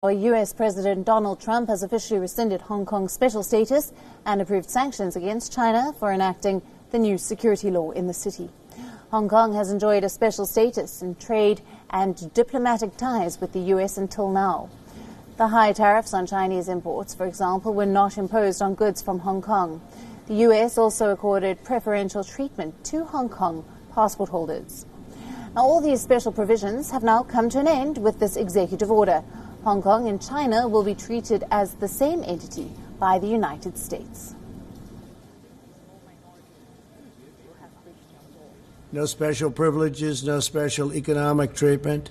U.S. President Donald Trump has officially rescinded Hong Kong's special status and approved sanctions against China for enacting the new security law in the city. Hong Kong has enjoyed a special status in trade and diplomatic ties with the U.S. until now. The high tariffs on Chinese imports, for example, were not imposed on goods from Hong Kong. The U.S. also accorded preferential treatment to Hong Kong passport holders. Now, all these special provisions have now come to an end with this executive order. Hong Kong and China will be treated as the same entity by the United States. No special privileges, no special economic treatment,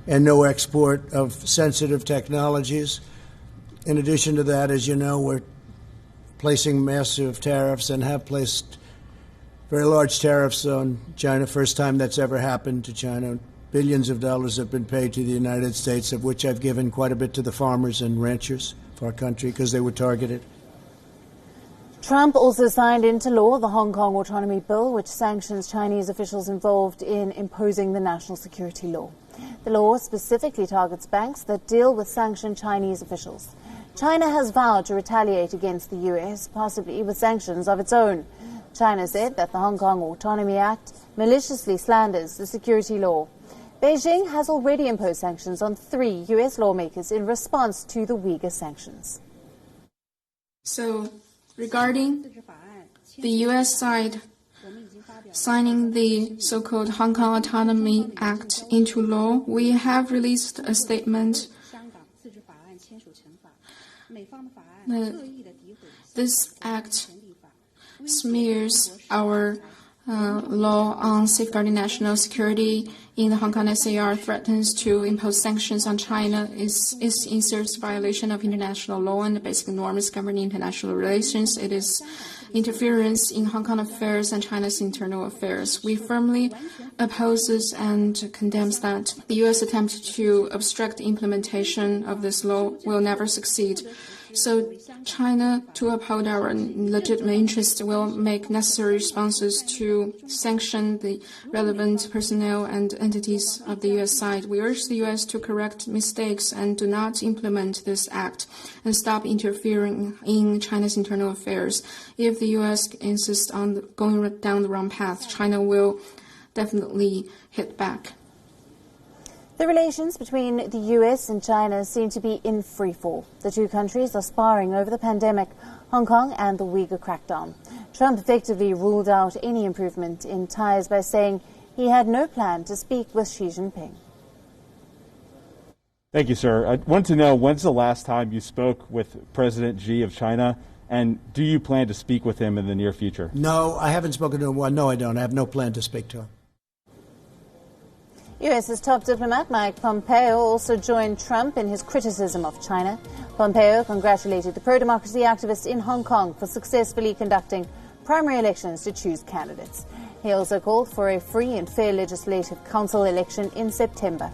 and no export of sensitive technologies. In addition to that, as you know, we're placing massive tariffs and have placed very large tariffs on China. First time that's ever happened to China. Billions of dollars have been paid to the United States, of which I've given quite a bit to the farmers and ranchers of our country because they were targeted. Trump also signed into law the Hong Kong Autonomy Bill, which sanctions Chinese officials involved in imposing the national security law. The law specifically targets banks that deal with sanctioned Chinese officials. China has vowed to retaliate against the U.S., possibly with sanctions of its own. China said that the Hong Kong Autonomy Act maliciously slanders the security law. Beijing has already imposed sanctions on 3 U.S. lawmakers in response to the Uyghur sanctions. So, regarding the U.S. side signing the so-called Hong Kong Autonomy Act into law, we have released a statement. This act smears our law on safeguarding national security in the Hong Kong SAR, threatens to impose sanctions on China, inserts violation of international law and the basic norms governing international relations. It is interference in Hong Kong affairs and China's internal affairs. We firmly opposes and condemns that. The U.S. attempt to obstruct the implementation of this law will never succeed. So China, to uphold our legitimate interests, will make necessary responses to sanction the relevant personnel and entities of the U.S. side. We urge the U.S. to correct mistakes and do not implement this act and stop interfering in China's internal affairs. If the U.S. insists on going down the wrong path, China will definitely hit back. The relations between the U.S. and China seem to be in freefall. The two countries are sparring over the pandemic, Hong Kong and the Uyghur crackdown. Trump effectively ruled out any improvement in ties by saying he had no plan to speak with Xi Jinping. Thank you, sir. I want to know, when's the last time you spoke with President Xi of China, and do you plan to speak with him in the near future? No, I haven't spoken to him. Well, no, I don't. I have no plan to speak to him. U.S.'s top diplomat Mike Pompeo also joined Trump in his criticism of China. Pompeo congratulated the pro-democracy activists in Hong Kong for successfully conducting primary elections to choose candidates. He also called for a free and fair legislative council election in September.